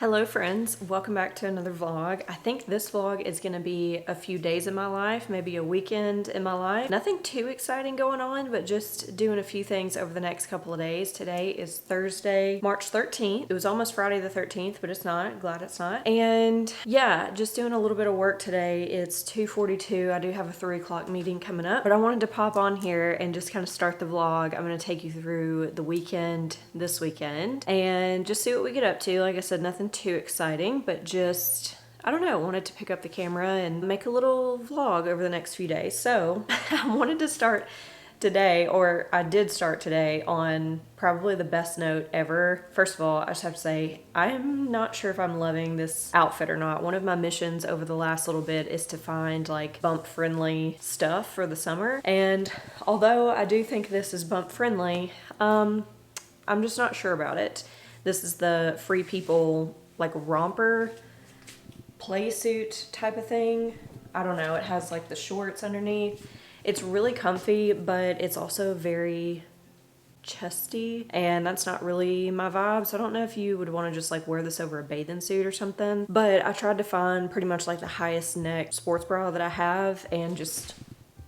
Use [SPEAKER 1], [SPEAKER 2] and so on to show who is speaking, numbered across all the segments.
[SPEAKER 1] Hello friends, welcome back to another vlog. I think this vlog is going to be a few days in my life, maybe a weekend in my life. Nothing too exciting going on, but just doing a few things over the next couple of days. Today is Thursday, March 13th. It was almost Friday the 13th, but it's not. Glad it's not. And yeah, just doing a little bit of work today. It's 2:42. I do have a 3 o'clock meeting coming up, but I wanted to pop on here and just kind of start the vlog. I'm going to take you through the weekend this weekend and just see what we get up to. Like I said, nothing too exciting, but just, I don't know, wanted to pick up the camera and make a little vlog over the next few days. So I wanted to start today, or I did start today, on probably the best note ever. First of all, I just have to say, I'm not sure if I'm loving this outfit or not. One of my missions over the last little bit is to find like bump friendly stuff for the summer. And although I do think this is bump friendly, I'm just not sure about it. This is the Free People like romper play suit type of thing. I don't know, it has like the shorts underneath. It's really comfy, but it's also very chesty, and that's not really my vibe. So I don't know if you would want to just like wear this over a bathing suit or something, but I tried to find pretty much like the highest neck sports bra that I have and just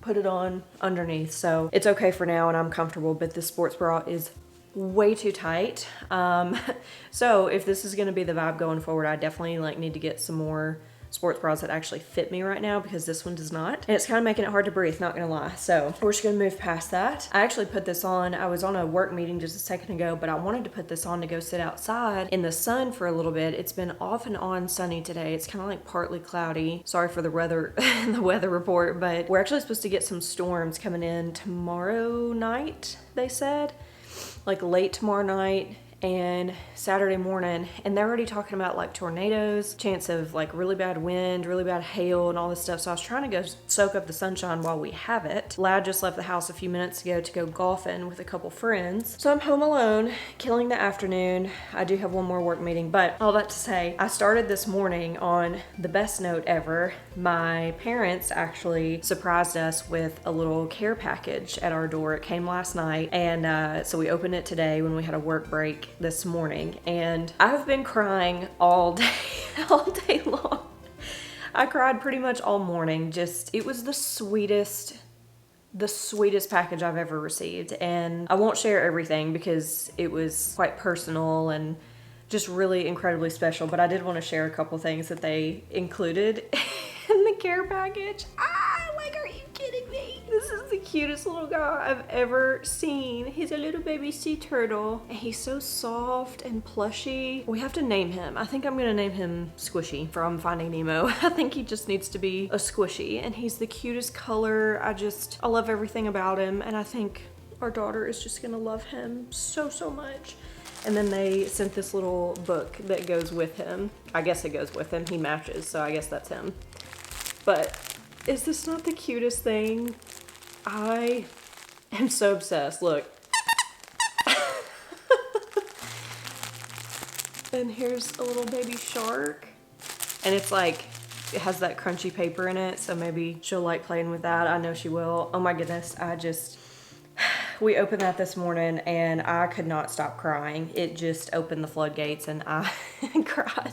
[SPEAKER 1] put it on underneath. So it's okay for now and I'm comfortable, but this sports bra is way too tight. So if this is going to be the vibe going forward, I definitely like need to get some more sports bras that actually fit me right now, because this one does not, and it's kind of making it hard to breathe, not gonna lie. So we're just gonna move past that. I actually put this on, I was on a work meeting just a second ago, but I wanted to put this on to go sit outside in the sun for a little bit. It's been off and on sunny today. It's kind of like partly cloudy. Sorry for the weather the weather report, but we're actually supposed to get some storms coming in tomorrow night, they said, like late tomorrow night and Saturday morning, and they're already talking about like tornadoes, chance of like really bad wind, really bad hail and all this stuff. So I was trying to go soak up the sunshine while we have it. Lad just left the house a few minutes ago to go golfing with a couple friends. So I'm home alone, killing the afternoon. I do have one more work meeting, but all that to say, I started this morning on the best note ever. My parents actually surprised us with a little care package at our door. It came last night, and so we opened it today when we had a work break this morning, and I've been crying all day all day long. I cried pretty much all morning. Just, it was the sweetest package I've ever received, and I won't share everything because it was quite personal and just really incredibly special, but I did want to share a couple things that they included in the care package. Like, are you kidding me? This is the cutest little guy I've ever seen. He's a little baby sea turtle, and he's so soft and plushy. We have to name him. I think I'm gonna name him Squishy from Finding Nemo. I think he just needs to be a squishy, and he's the cutest color. I love everything about him, and I think our daughter is just gonna love him so much. And then they sent this little book that goes with him. I guess it goes with him. He matches, so I guess that's him. But is this not the cutest thing? I am so obsessed. Look. And here's a little baby shark. And it's like, it has that crunchy paper in it, so maybe she'll like playing with that. I know she will. Oh my goodness, we opened that this morning and I could not stop crying. It just opened the floodgates and I cried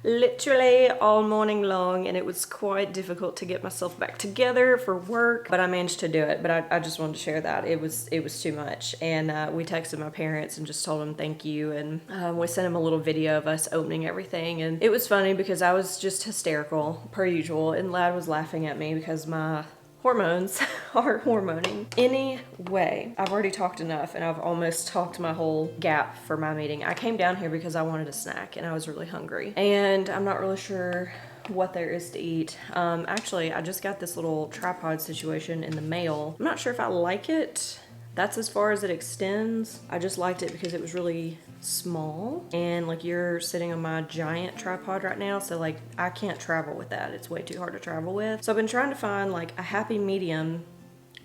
[SPEAKER 1] literally all morning long, and it was quite difficult to get myself back together for work, but I managed to do it. But I just wanted to share that. It was too much, and we texted my parents and just told them thank you, and we sent them a little video of us opening everything, and it was funny because I was just hysterical per usual, and Lad was laughing at me because my hormones are hormoning. Anyway, I've already talked enough, and I've almost talked my whole gap for my meeting. I came down here because I wanted a snack and I was really hungry, and I'm not really sure what there is to eat. Actually, I just got this little tripod situation in the mail. I'm not sure if I like it. That's as far as it extends. I just liked it because it was really small, and like, you're sitting on my giant tripod right now, so like I can't travel with that. It's way too hard to travel with. So I've been trying to find like a happy medium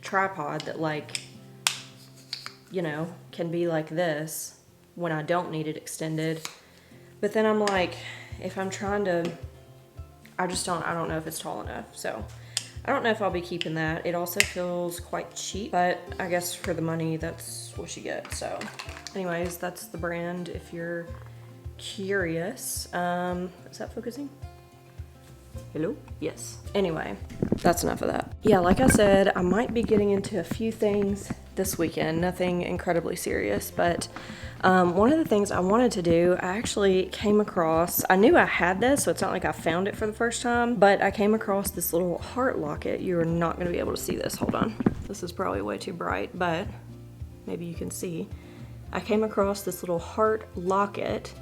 [SPEAKER 1] tripod that, like, you know, can be like this when I don't need it extended. But then I'm like, if I'm trying to, I don't know if it's tall enough. So I don't know if I'll be keeping that. It also feels quite cheap, but I guess for the money, that's what you get. So anyways, that's the brand if you're curious. Is that focusing? Hello? Yes. Anyway, that's enough of that. Yeah, like I said, I might be getting into a few things this weekend, nothing incredibly serious, but one of the things I wanted to do, I actually came across, I knew I had this, so it's not like I found it for the first time, but I came across this little heart locket. You're not gonna be able to see this, hold on. This is probably way too bright, but maybe you can see. I came across this little heart locket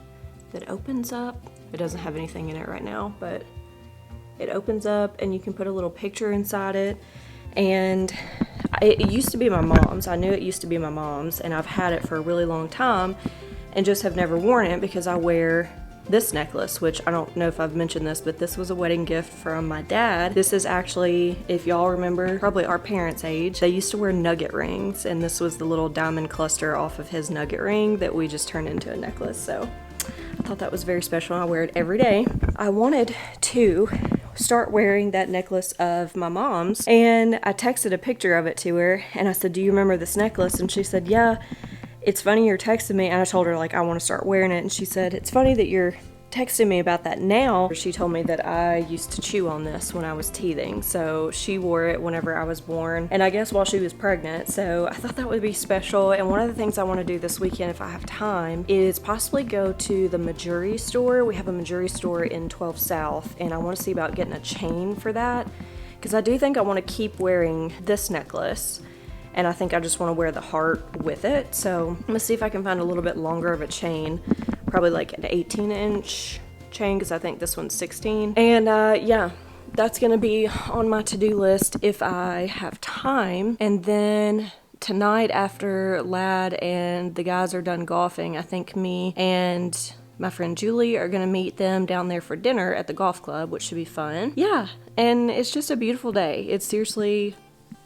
[SPEAKER 1] that opens up. It doesn't have anything in it right now, but it opens up and you can put a little picture inside it. And it used to be my mom's. I knew it used to be my mom's, and I've had it for a really long time and just have never worn it because I wear this necklace, which I don't know if I've mentioned this, but this was a wedding gift from my dad. This is actually, if y'all remember, probably our parents' age, they used to wear nugget rings, and this was the little diamond cluster off of his nugget ring that we just turned into a necklace. So I thought that was very special. I wear it every day. I wanted to start wearing that necklace of my mom's, and I texted a picture of it to her, and I said, do you remember this necklace? And she said, yeah, it's funny you're texting me. And I told her, like, I want to start wearing it, and she said, it's funny that you're texting me about that now. She told me that I used to chew on this when I was teething, so she wore it whenever I was born, and I guess while she was pregnant, so I thought that would be special. And one of the things I want to do this weekend, if I have time, is possibly go to the Majuri store. We have a Majuri store in 12 South, and I want to see about getting a chain for that, because I do think I want to keep wearing this necklace, and I think I just want to wear the heart with it. So I'm gonna see if I can find a little bit longer of a chain, probably like an 18-inch chain, because I think this one's 16. And yeah, that's gonna be on my to-do list if I have time. And then tonight, after Lad and the guys are done golfing, I think me and my friend Julie are gonna meet them down there for dinner at the golf club, which should be fun. Yeah, and it's just a beautiful day. It's seriously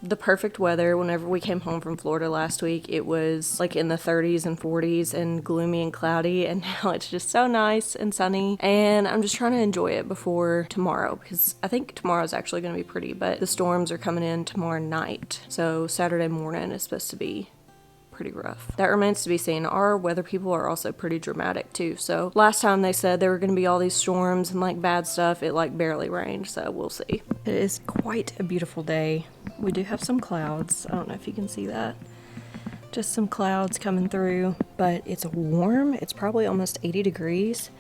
[SPEAKER 1] the perfect weather. Whenever we came home from Florida last week, it was like in the 30s and 40s and gloomy and cloudy, and now it's just so nice and sunny, and I'm just trying to enjoy it before tomorrow, because I think tomorrow's actually going to be pretty, but the storms are coming in tomorrow night, so Saturday morning is supposed to be pretty rough. That remains to be seen. Our weather people are also pretty dramatic too, so last time they said there were going to be all these storms and like bad stuff, it like barely rained, so we'll see. It is quite a beautiful day. We do have some clouds. I don't know if you can see that. Just some clouds coming through, but it's warm. It's probably almost 80 degrees,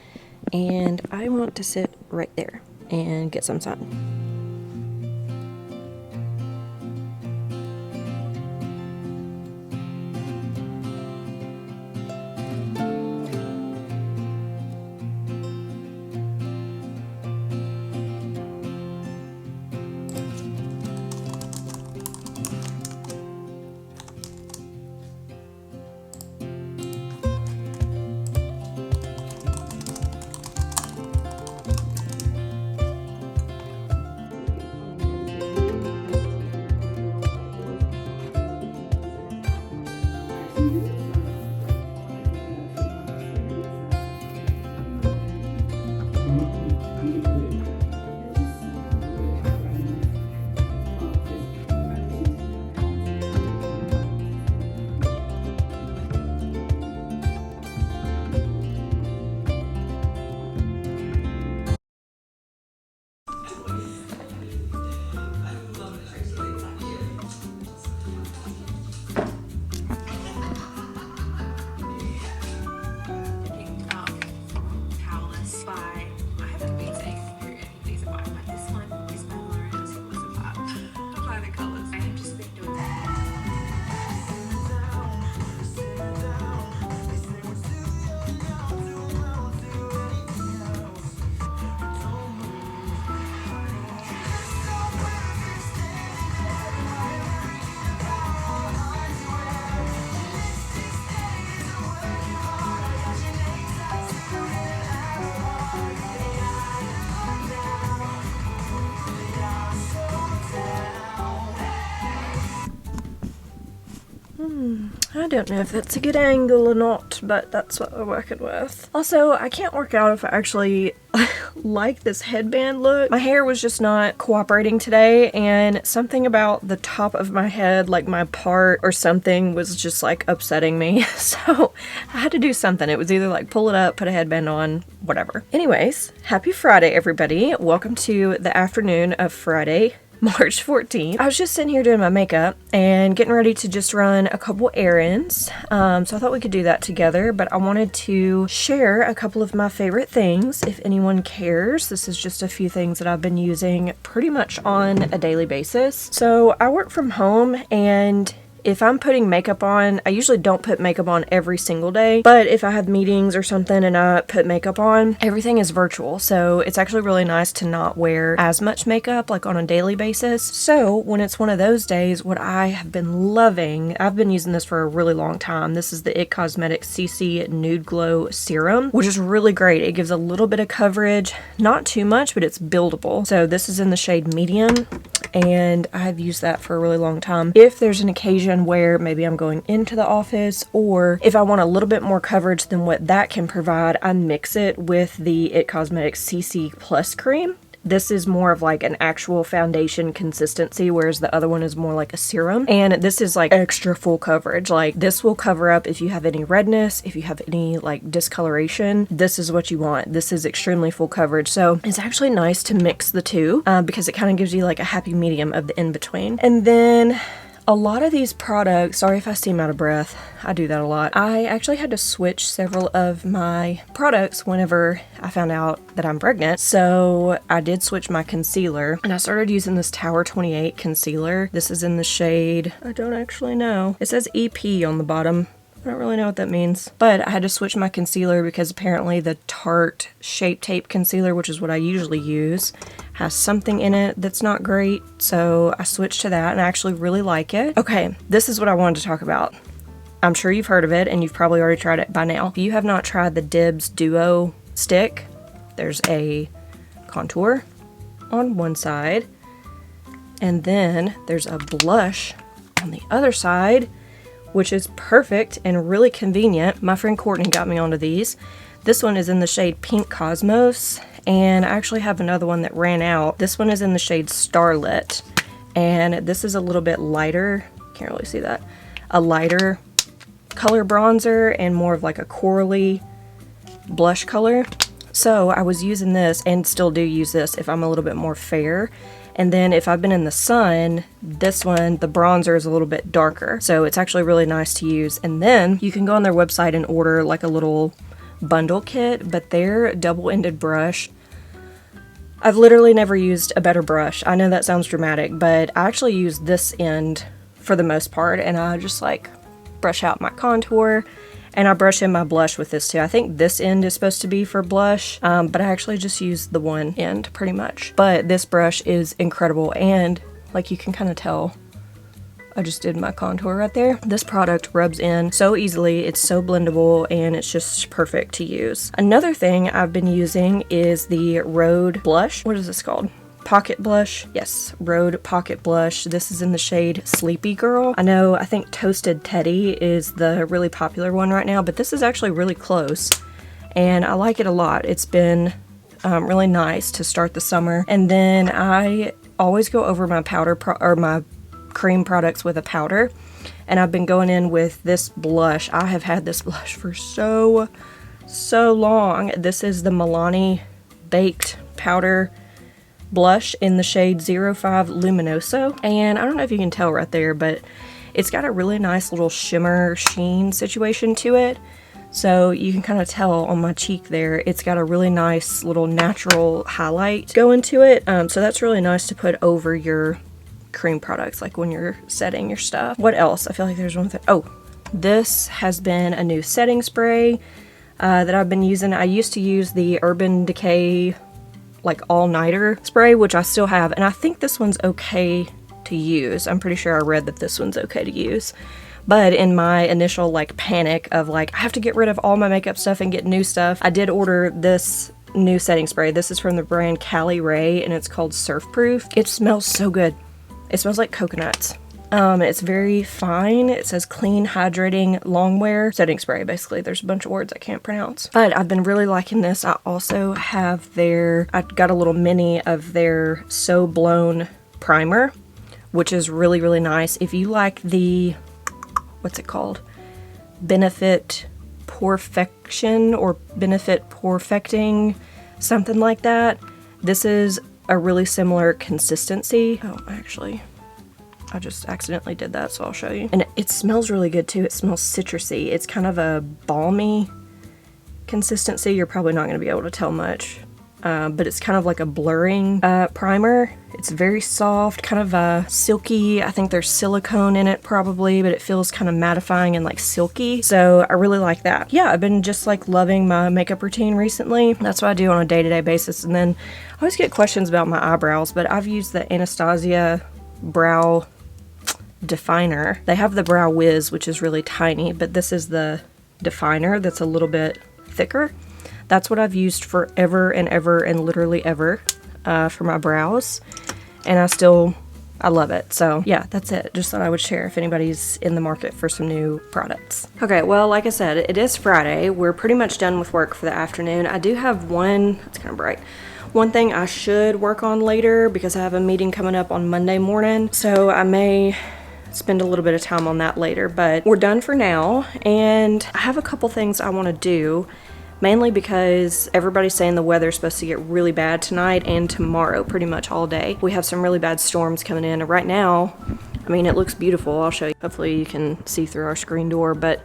[SPEAKER 1] and I want to sit right there and get some sun. I don't know if that's a good angle or not, but that's what we're working with. Also, I can't work out if I actually like this headband look. My hair was just not cooperating today, and something about the top of my head, like my part or something, was just like upsetting me. So I had to do something. It was either like pull it up, put a headband on, whatever. Anyways, happy Friday, everybody. Welcome to the afternoon of Friday, March 14th. I was just sitting here doing my makeup and getting ready to just run a couple errands. So I thought we could do that together, but I wanted to share a couple of my favorite things if anyone cares. This is just a few things that I've been using pretty much on a daily basis. So I work from home, and if I'm putting makeup on, I usually don't put makeup on every single day, but if I have meetings or something and I put makeup on, everything is virtual. So it's actually really nice to not wear as much makeup like on a daily basis. So when it's one of those days, what I have been loving, I've been using this for a really long time. This is the IT Cosmetics CC Nude Glow Serum, which is really great. It gives a little bit of coverage, not too much, but it's buildable. So this is in the shade medium, and I've used that for a really long time. If there's an occasion where maybe I'm going into the office, or if I want a little bit more coverage than what that can provide, I mix it with the IT Cosmetics CC Plus Cream. This is more of like an actual foundation consistency, whereas the other one is more like a serum. And this is like extra full coverage. Like this will cover up if you have any redness, if you have any like discoloration. This is what you want. This is extremely full coverage. So it's actually nice to mix the two because it kind of gives you like a happy medium of the in-between. And then a lot of these products, sorry if I seem out of breath, I do that a lot. I actually had to switch several of my products whenever I found out that I'm pregnant. So I did switch my concealer, and I started using this Tower 28 concealer. This is in the shade, I don't actually know. It says EP on the bottom. I don't really know what that means, but I had to switch my concealer because apparently the Tarte Shape Tape concealer, which is what I usually use, has something in it that's not great. So I switched to that, and I actually really like it. Okay, this is what I wanted to talk about. I'm sure you've heard of it, and you've probably already tried it by now. If you have not tried the Dibs Duo Stick, there's a contour on one side, and then there's a blush on the other side, which is perfect and really convenient. My friend Courtney got me onto these. This one is in the shade Pink Cosmos, and I actually have another one that ran out. This one is in the shade Starlit, and this is a little bit lighter. Can't really see that. A lighter color bronzer and more of like a corally blush color. So I was using this, and still do use this if I'm a little bit more fair. And then if I've been in the sun, this one, the bronzer is a little bit darker. So it's actually really nice to use. And then you can go on their website and order like a little bundle kit, but their double-ended brush, I've literally never used a better brush. I know that sounds dramatic, but I actually use this end for the most part, and I just like brush out my contour, and I brush in my blush with this too. I think this end is supposed to be for blush, but I actually just use the one end pretty much. But this brush is incredible, and like you can kind of tell, I just did my contour right there. This product rubs in so easily, it's so blendable, and it's just perfect to use. Another thing I've been using is the Rhode blush. What is this called? Pocket blush. Yes, Rhode Pocket Blush. This is in the shade Sleepy Girl. I think Toasted Teddy is the really popular one right now, but this is actually really close, and I like it a lot. It's been really nice to start the summer. And then I always go over my my cream products with a powder, and I've been going in with this blush. I have had this blush for so long. This is the Milani Baked Powder blush in the shade 05 Luminoso, and I don't know if you can tell right there, but it's got a really nice little shimmer sheen situation to it. So you can kind of tell on my cheek there, it's got a really nice little natural highlight going to it. So that's really nice to put over your cream products, like when you're setting your stuff. What else? I feel like there's one thing. Oh, this has been a new setting spray that I've been using. I used to use the Urban Decay like all-nighter spray, which I still have, and I think this one's okay to use. I'm pretty sure I read that this one's okay to use. But in my initial like panic of like, I have to get rid of all my makeup stuff and get new stuff, I did order this new setting spray. This is from the brand Cali Ray, and it's called Surf Proof. It smells so good. It smells like coconuts. It's very fine. It says clean, hydrating, longwear setting spray. Basically, there's a bunch of words I can't pronounce. But I've been really liking this. I also have I got a little mini of their So Blown primer, which is really, really nice. If you like the, what's it called? Benefit Perfection or Benefit Perfecting, something like that. This is a really similar consistency. Oh, actually, I just accidentally did that, so I'll show you. And it smells really good too. It smells citrusy. It's kind of a balmy consistency. You're probably not going to be able to tell much, but it's kind of like a blurring primer. It's very soft, kind of silky. I think there's silicone in it probably, but it feels kind of mattifying and like silky. So I really like that. Yeah, I've been just like loving my makeup routine recently. That's what I do on a day-to-day basis. And then I always get questions about my eyebrows, but I've used the Anastasia brow definer. They have the Brow Wiz, which is really tiny, but this is the definer that's a little bit thicker. That's what I've used forever and ever and literally ever for my brows, and I love it. So yeah, that's it. Just thought I would share if anybody's in the market for some new products. Okay, well, like I said, it is Friday. We're pretty much done with work for the afternoon. I do have it's kind of bright. One thing I should work on later because I have a meeting coming up on Monday morning, so I may spend a little bit of time on that later, but we're done for now. And I have a couple things I want to do, mainly because everybody's saying the weather's supposed to get really bad tonight and tomorrow, pretty much all day. We have some really bad storms coming in, and right now, I mean, it looks beautiful. I'll show you. Hopefully you can see through our screen door, but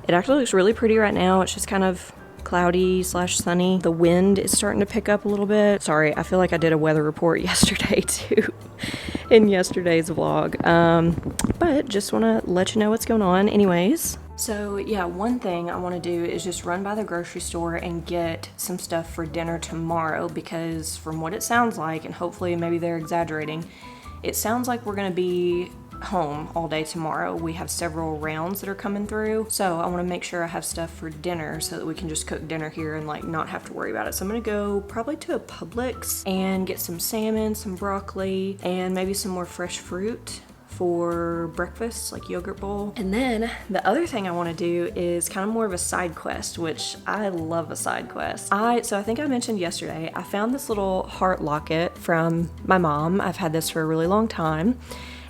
[SPEAKER 1] it actually looks really pretty right now. It's just kind of cloudy / sunny. The wind is starting to pick up a little bit. Sorry, I feel like I did a weather report yesterday too in yesterday's vlog, but just want to let you know what's going on anyways. So yeah, one thing I want to do is just run by the grocery store and get some stuff for dinner tomorrow, because from what it sounds like, and hopefully maybe they're exaggerating, it sounds like we're going to be home all day tomorrow. We have several rounds that are coming through, so I want to make sure I have stuff for dinner so that we can just cook dinner here and like not have to worry about it. So I'm gonna go probably to a Publix and get some salmon, some broccoli, and maybe some more fresh fruit for breakfast, like yogurt bowl. And then the other thing I want to do is kind of more of a side quest, which I love a side quest. So I think I mentioned yesterday, I found this little heart locket from my mom. I've had this for a really long time,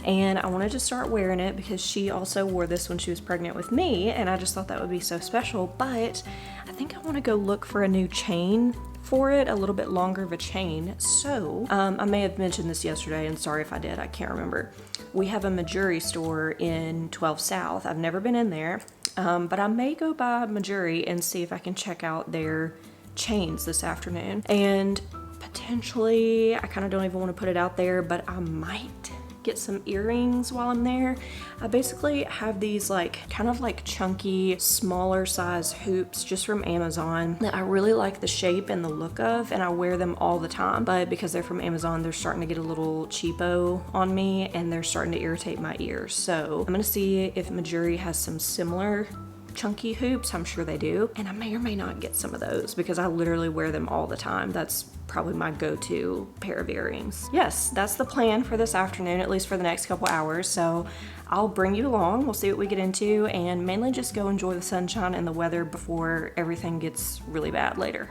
[SPEAKER 1] and I wanted to start wearing it because she also wore this when she was pregnant with me, and I just thought that would be so special. But I think I want to go look for a new chain for it, a little bit longer of a chain. So I may have mentioned this yesterday, and sorry if I did, I can't remember. We have a Missouri store in 12 South. I've never been in there, but I may go by Missouri and see if I can check out their chains this afternoon. And potentially, I kind of don't even want to put it out there, but I might get some earrings while I'm there. I basically have these like kind of like chunky, smaller size hoops just from Amazon that I really like the shape and the look of, and I wear them all the time. But because they're from Amazon, they're starting to get a little cheapo on me and they're starting to irritate my ears. So I'm gonna see if Missouri has some similar chunky hoops. I'm sure they do, and I may or may not get some of those because I literally wear them all the time. That's probably my go-to pair of earrings. Yes, that's the plan for this afternoon, at least for the next couple hours. So I'll bring you along. We'll see what we get into, and mainly just go enjoy the sunshine and the weather before everything gets really bad later.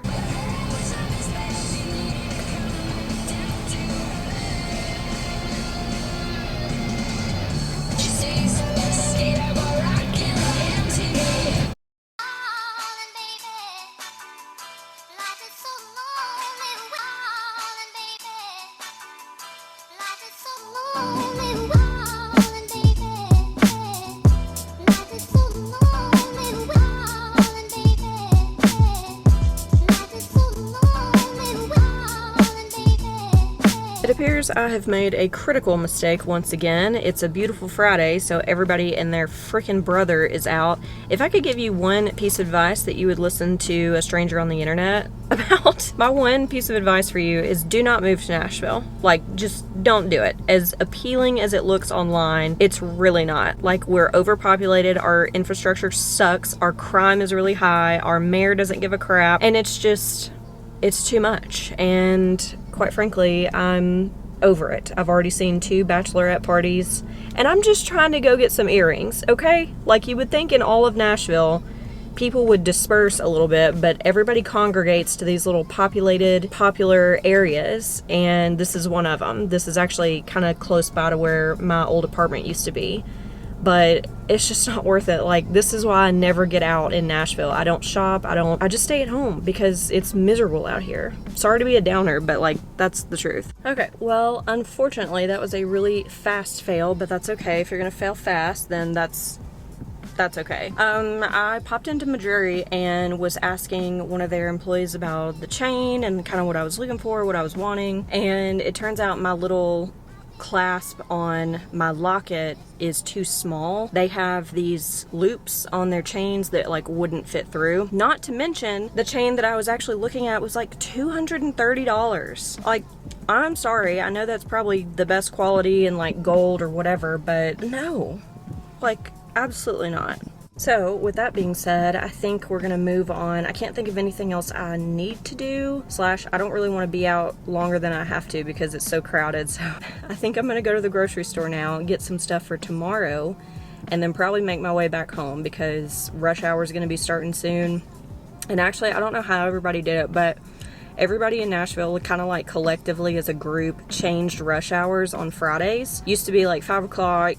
[SPEAKER 1] It appears I have made a critical mistake once again. It's a beautiful Friday, so everybody and their freaking brother is out. If I could give you one piece of advice that you would listen to a stranger on the internet about, my one piece of advice for you is do not move to Nashville. Like, just don't do it. As appealing as it looks online, it's really not. Like, we're overpopulated, our infrastructure sucks, our crime is really high, our mayor doesn't give a crap, and it's too much. And quite frankly, I'm over it. I've already seen 2 bachelorette parties, and I'm just trying to go get some earrings, okay? Like, you would think in all of Nashville, people would disperse a little bit, but everybody congregates to these little popular areas, and this is one of them. This is actually kind of close by to where my old apartment used to be, but it's just not worth it. Like, this is why I never get out in Nashville. I don't shop. I just stay at home because it's miserable out here. Sorry to be a downer, but like, that's the truth. Okay, well, unfortunately, that was a really fast fail, but that's okay. If you're gonna fail fast, then that's okay. I popped into Majuri and was asking one of their employees about the chain and kind of what I was looking for, what I was wanting, and it turns out my little clasp on my locket is too small. They have these loops on their chains that like wouldn't fit through. Not to mention the chain that I was actually looking at was like $230. Like, I'm sorry, I know that's probably the best quality and like gold or whatever, but no, like, absolutely not. So with that being said, I think we're gonna move on. I can't think of anything else I need to do, / I don't really want to be out longer than I have to because it's so crowded. So I think I'm gonna go to the grocery store now, get some stuff for tomorrow, and then probably make my way back home because rush hour is gonna be starting soon. And actually, I don't know how everybody did it, but everybody in Nashville kind of like collectively as a group changed rush hours on Fridays. Used to be like 5 o'clock,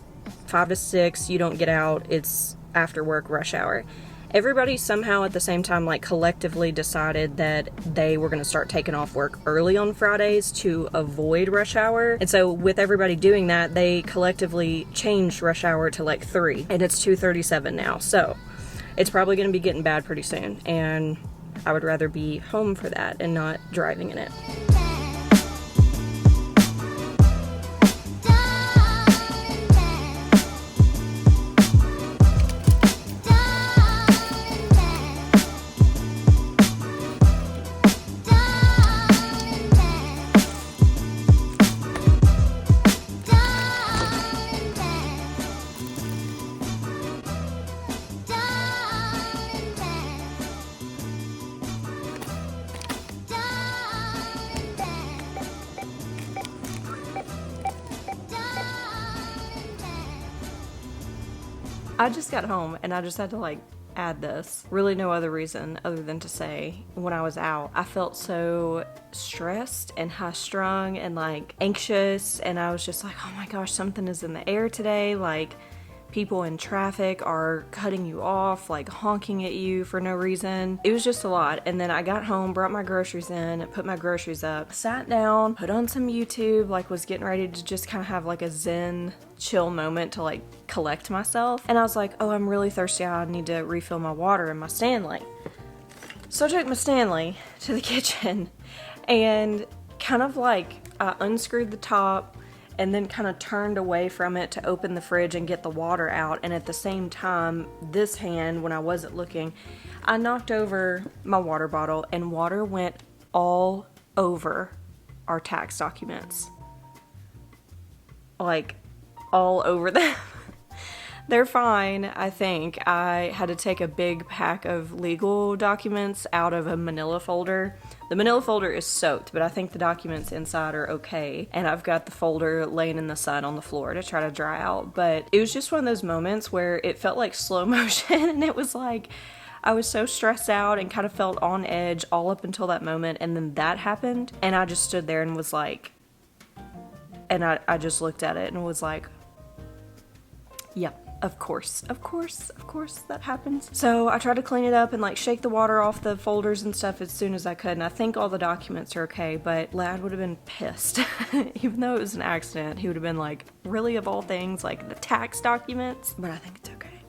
[SPEAKER 1] 5 to 6, you don't get out, it's after work rush hour. Everybody somehow at the same time like collectively decided that they were going to start taking off work early on Fridays to avoid rush hour. And so with everybody doing that, they collectively changed rush hour to like 3, and it's 2:37 now. So it's probably going to be getting bad pretty soon, and I would rather be home for that and not driving in it. I just got home and I just had to like add this. Really no other reason other than to say when I was out, I felt so stressed and high strung and like anxious, and I was just like, oh my gosh, something is in the air today. Like, people in traffic are cutting you off, like honking at you for no reason. It was just a lot. And then I got home, brought my groceries in, put my groceries up, sat down, put on some YouTube, like was getting ready to just kind of have like a zen chill moment to like collect myself. And I was like, oh, I'm really thirsty. I need to refill my water in my Stanley. So I took my Stanley to the kitchen and kind of like I unscrewed the top and then kind of turned away from it to open the fridge and get the water out. And at the same time, this hand, when I wasn't looking, I knocked over my water bottle and water went all over our tax documents. Like, all over them. They're fine, I think. I had to take a big pack of legal documents out of a manila folder. The manila folder is soaked, but I think the documents inside are okay. And I've got the folder laying in the sun on the floor to try to dry out. But it was just one of those moments where it felt like slow motion, and it was like I was so stressed out and kind of felt on edge all up until that moment, and then that happened, and I just stood there and was like, and I just looked at it and was like, yep. Of course that happens. So I tried to clean it up and like shake the water off the folders and stuff as soon as I could, and I think all the documents are okay, but Lad would have been pissed. Even though it was an accident, he would have been like, really, of all things, like the tax documents? But I think it's okay.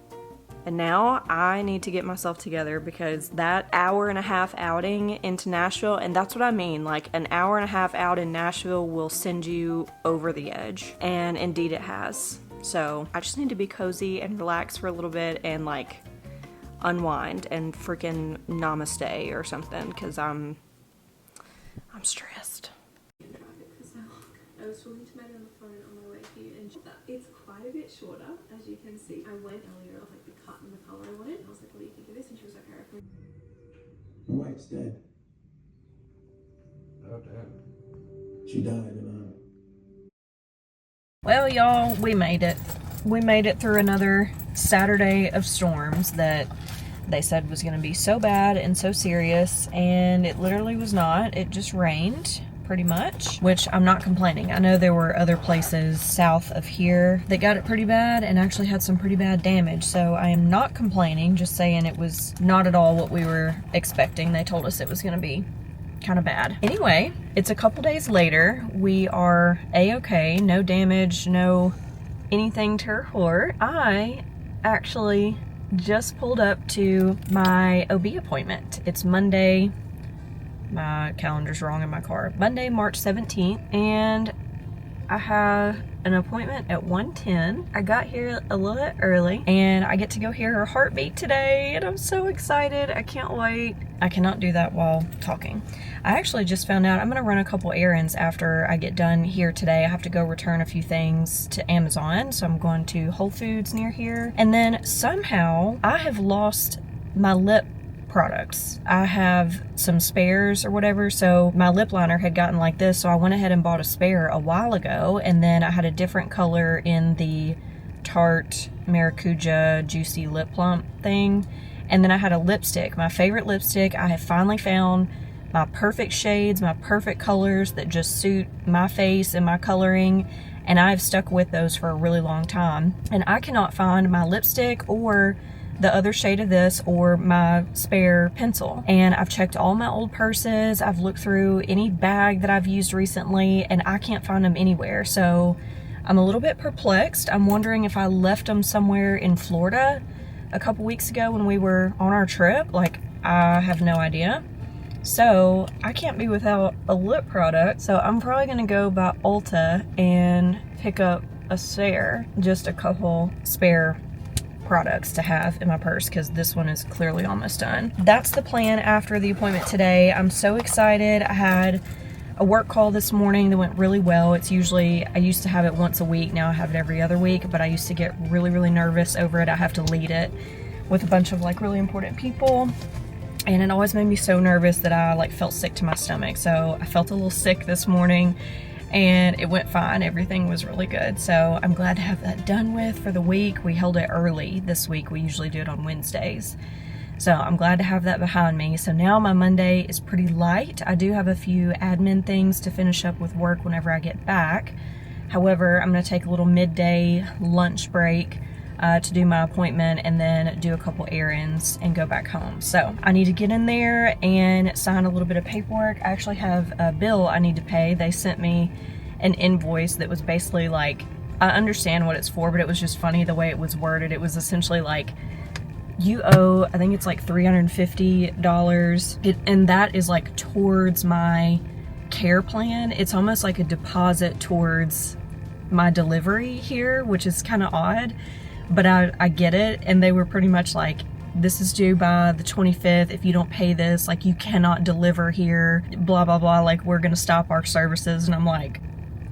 [SPEAKER 1] And now I need to get myself together because that hour-and-a-half outing into Nashville, and that's what I mean, like an hour-and-a-half out in Nashville will send you over the edge, and indeed it has. So I just need to be cozy and relax for a little bit and like unwind and freaking namaste or something, because I'm stressed.
[SPEAKER 2] I was talking to Maddie on the phone on my way here, and it's quite a bit shorter, as you can see. I went earlier of like the cut and the color I wanted, and I was like, what do you think of this? And she was like, I recommend.
[SPEAKER 3] My wife's dead.
[SPEAKER 4] Oh, damn.
[SPEAKER 3] She died in
[SPEAKER 1] Well, y'all, we made it. We made it through another Saturday of storms that they said was going to be so bad and so serious, and it literally was not. It just rained, pretty much, which I'm not complaining. I know there were other places south of here that got it pretty bad and actually had some pretty bad damage, so I am not complaining, just saying it was not at all what we were expecting. They told us it was going to be kind of bad. Anyway, it's a couple days later. We are a-okay, no damage, no anything to report. I actually just pulled up to my OB appointment. It's Monday, my calendar's wrong in my car, Monday, March 17th, and I have an appointment at 1:10. I got here a little bit early, and I get to go hear her heartbeat today, and I'm so excited. I can't wait. I cannot do that while talking. I actually just found out I'm gonna run a couple errands after I get done here today. I have to go return a few things to Amazon, so I'm going to Whole Foods near here. And then somehow I have lost my lip products. I have some spares or whatever, so my lip liner had gotten like this, so I went ahead and bought a spare a while ago, and then I had a different color in the Tarte Maracuja Juicy Lip Plump thing, and then I had a lipstick, my favorite lipstick. I have finally found my perfect shades, my perfect colors that just suit my face and my coloring, and I've stuck with those for a really long time, and I cannot find my lipstick or the other shade of this or my spare pencil. And I've checked all my old purses, I've looked through any bag that I've used recently, and I can't find them anywhere. So I'm a little bit perplexed. I'm wondering if I left them somewhere in Florida a couple weeks ago when we were on our trip. Like, I have no idea. So I can't be without a lip product, so I'm probably gonna go by Ulta and pick up a spare, just a couple spare products to have in my purse, because this one is clearly almost done. That's the plan after the appointment today. I'm so excited. I had a work call this morning that went really well. It's usually, I used to have it once a week, now I have it every other week, but I used to get really nervous over it. I have to lead it with a bunch of like really important people, and it always made me so nervous that I like felt sick to my stomach. So I felt a little sick this morning, and it went fine. Everything was really good. So I'm glad to have that done with for the week. We held it early this week. We usually do it on Wednesdays. So I'm glad to have that behind me. So now my Monday is pretty light. I do have a few admin things to finish up with work whenever I get back. However, I'm gonna take a little midday lunch break to do my appointment, and then do a couple errands and go back home. So I need to get in there and sign a little bit of paperwork. I actually have a bill I need to pay. They sent me an invoice that was basically like, I understand what it's for, but it was just funny the way it was worded. It was essentially like, you owe, I think it's like $350, and that is like towards my care plan. It's almost like a deposit towards my delivery here, which is kind of odd. But I get it, and they were pretty much like, this is due by the 25th. If you don't pay this, like, you cannot deliver here, blah, blah, blah, like, we're gonna stop our services. And I'm like,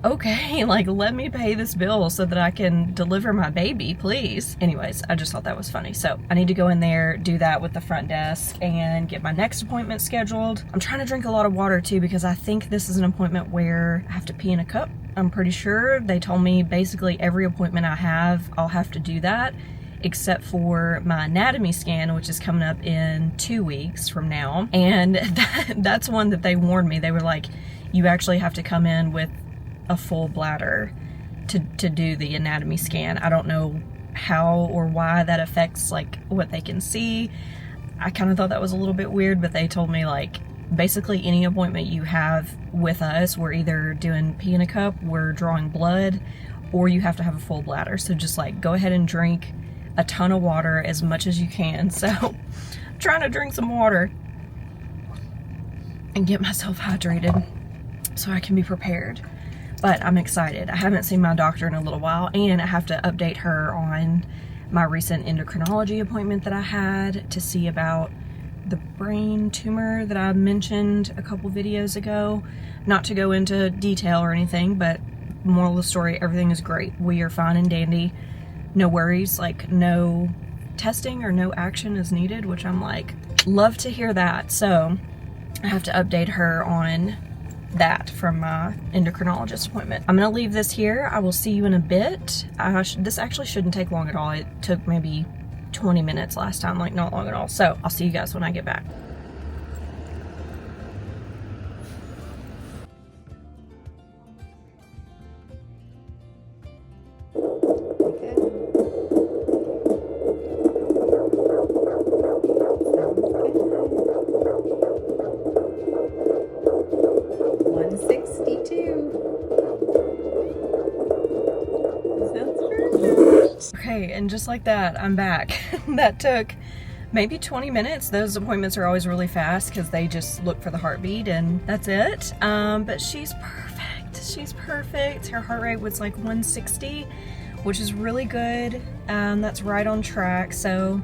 [SPEAKER 1] okay, like, let me pay this bill so that I can deliver my baby, please. Anyways, I just thought that was funny. So I need to go in there, do that with the front desk, and get my next appointment scheduled. I'm trying to drink a lot of water too, because I think this is an appointment where I have to pee in a cup. I'm pretty sure. They told me basically every appointment I have, I'll have to do that, except for my anatomy scan, which is coming up in 2 weeks from now. And that's one that they warned me. They were like, you actually have to come in with a full bladder to do the anatomy scan. I don't know how or why that affects like what they can see. I kind of thought that was a little bit weird, but they told me like, basically any appointment you have with us, we're either doing pee in a cup, we're drawing blood, or you have to have a full bladder. So just like go ahead and drink a ton of water, as much as you can. So I'm trying to drink some water and get myself hydrated so I can be prepared. But I'm excited. I haven't seen my doctor in a little while, and I have to update her on my recent endocrinology appointment that I had to see about the brain tumor that I mentioned a couple videos ago. Not to go into detail or anything, but moral of the story, everything is great. We are fine and dandy. No worries, like no testing or no action is needed, which I'm like, love to hear that. So I have to update her on that from my endocrinologist appointment. I'm gonna leave this here. I will see you in a bit. This actually shouldn't take long at all. It took maybe 20 minutes last time, like not long at all. So I'll see you guys when I get back. Okay, and just like that, I'm back. That took maybe 20 minutes. Those appointments are always really fast because they just look for the heartbeat and that's it. But she's perfect. She's perfect. Her heart rate was like 160, which is really good. That's right on track. So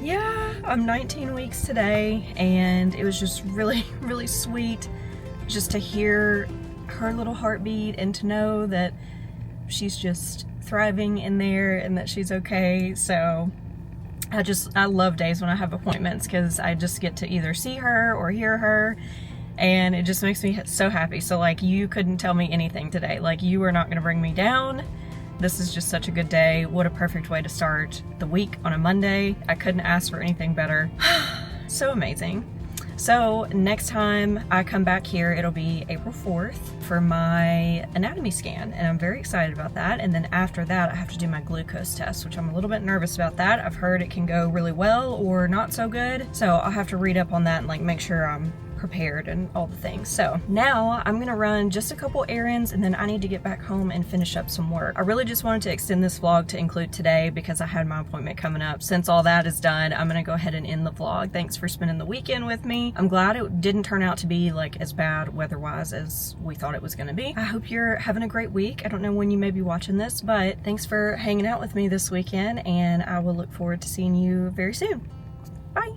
[SPEAKER 1] yeah, I'm 19 weeks today, and it was just really, really sweet just to hear her little heartbeat and to know that she's just thriving in there and that she's okay. So I love days when I have appointments because I just get to either see her or hear her, and it just makes me so happy. So like, you couldn't tell me anything today. Like, you are not gonna bring me down. This is just such a good day. What a perfect way to start the week on a Monday. I couldn't ask for anything better. So amazing. So next time I come back here, it'll be April 4th for my anatomy scan, and I'm very excited about that. And then after that, I have to do my glucose test, which I'm a little bit nervous about that. I've heard it can go really well or not so good. So I'll have to read up on that and like make sure I'm prepared and all the things. So now I'm gonna run just a couple errands, and then I need to get back home and finish up some work. I really just wanted to extend this vlog to include today because I had my appointment coming up. Since all that is done, I'm gonna go ahead and end the vlog. Thanks for spending the weekend with me. I'm glad it didn't turn out to be like as bad weather-wise as we thought it was gonna be. I hope you're having a great week. I don't know when you may be watching this, but thanks for hanging out with me this weekend, and I will look forward to seeing you very soon. Bye.